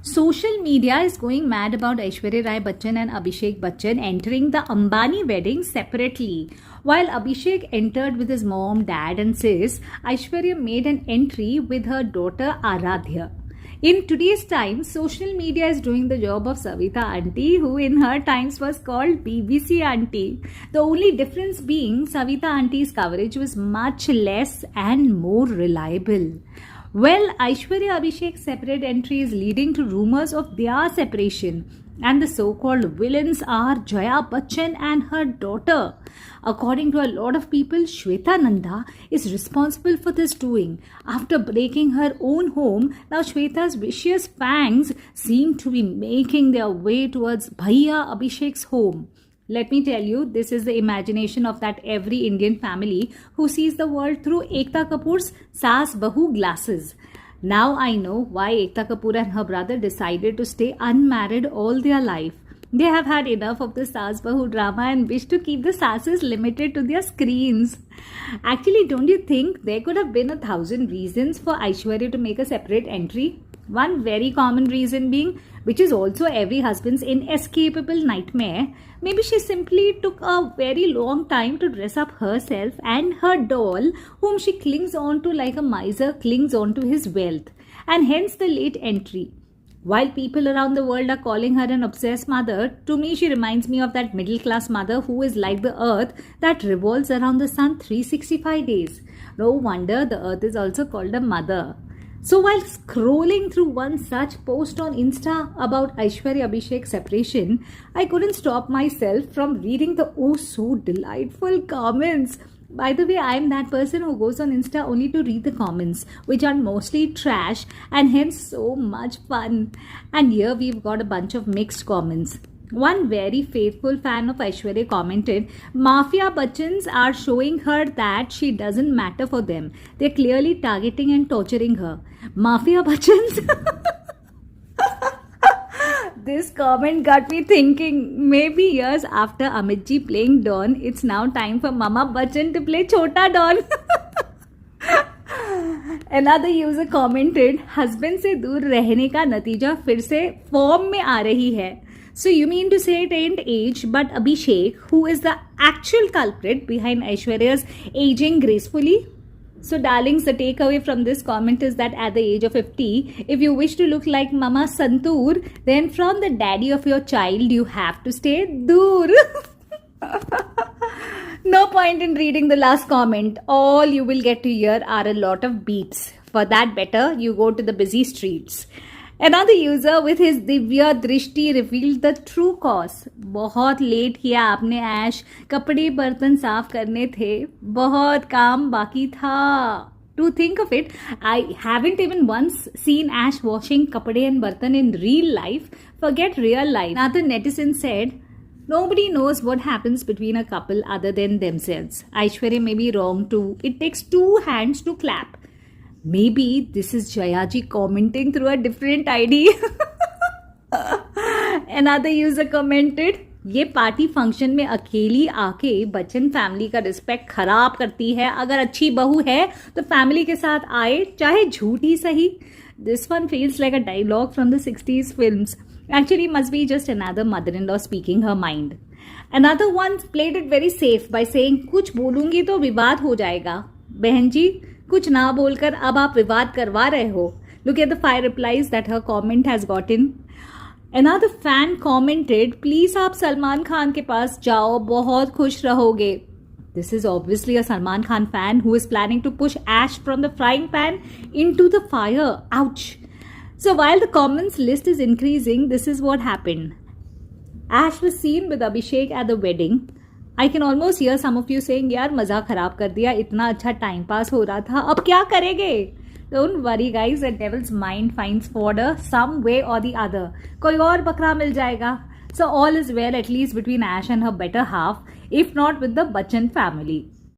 Social media is going mad about Aishwarya Rai Bachchan and Abhishek Bachchan entering the Ambani wedding separately. While Abhishek entered with his mom, dad and sis, Aishwarya made an entry with her daughter Aradhya. In today's time, social media is doing the job of Savita Aunty, who in her times was called BBC Aunty. The only difference being Savita Auntie's coverage was much less and more reliable. Well, Aishwarya Abhishek's separate entry is leading to rumors of their separation, and the so-called villains are Jaya Bachchan and her daughter. According to a lot of people, Shweta Nanda is responsible for this doing. After breaking her own home, now Shweta's vicious fangs seem to be making their way towards Bhaiya Abhishek's home. Let me tell you, this is the imagination of that every Indian family who sees the world through Ekta Kapoor's Saas Bahu glasses. Now I know why Ekta Kapoor and her brother decided to stay unmarried all their life. They have had enough of the Saas Bahu drama and wish to keep the sasses limited to their screens. Actually, don't you think there could have been 1,000 reasons for Aishwarya to make a separate entry? One very common reason being, which is also every husband's inescapable nightmare, maybe she simply took a very long time to dress up herself and her doll, whom she clings on to like a miser clings on to his wealth, and hence the late entry. While people around the world are calling her an obsessed mother, to me she reminds me of that middle class mother who is like the earth that revolves around the sun 365 days. No wonder the earth is also called a mother. So while scrolling through one such post on Insta about Aishwarya Abhishek's separation, I couldn't stop myself from reading the oh so delightful comments. By the way, I'm that person who goes on Insta only to read the comments, which are mostly trash and hence so much fun. And here we've got a bunch of mixed comments. One very faithful fan of Aishwarya commented, Mafia Bachchans are showing her that she doesn't matter for them. They're clearly targeting and torturing her. Mafia Bachchans? This comment got me thinking, maybe years after Amit ji playing Don, it's now time for Mama Bachchan to play Chota Don. Another user commented, husband से दूर रहने का नतीजा फिर से form में आ रही है. So you mean to say it ain't age but Abhishek who is the actual culprit behind Aishwarya's aging gracefully? So darlings, the takeaway from this comment is that at the age of 50, if you wish to look like Mama Santoor, then from the daddy of your child you have to stay dur. No point in reading the last comment. All you will get to hear are a lot of beeps. For that better, you go to the busy streets. Another user with his Divya Drishti revealed the true cause. बहुत late किया आपने ऐश, कपड़े बर्तन साफ करने थे, बहुत काम बाकी था. To think of it, I haven't even once seen Ash washing kapade and bartan in real life. Forget real life. Another netizen said, nobody knows what happens between a couple other than themselves. Aishwarya may be wrong too. It takes two hands to clap. Maybe this is Jayaji commenting through a different ID. Another user commented, ये party function में अकेली आके Bachchan family का respect खराब करती है. अगर अच्छी बहू है तो फैमिली के साथ आए, चाहे झूठी सही. This one feels like a dialogue from the 60s films. Actually, must be just another mother-in-law speaking her mind. Another one played it very safe by saying, कुछ बोलूंगी तो विवाद हो जाएगा. बहन जी, कुछ ना बोलकर अब आप विवाद करवा रहे हो. Look at the 5 replies that her comment has gotten. Another fan commented, please आप सलमान खान के पास जाओ, बहुत खुश रहोगे. This is obviously a Salman Khan fan who is planning to push Ash from the frying pan into the fire. Ouch. So while the comments list is increasing, this is what happened. Ash was seen with Abhishek at the wedding. I can almost hear some of you saying, यार मजा खराब कर दिया, इतना अच्छा time pass हो रहा था, अब क्या करेंगे? Don't worry guys, the devil's mind finds fodder some way or the other. कोई और बकरा मिल जाएगा. So all is well, at least between Ash and her better half, if not with the Bachchan family.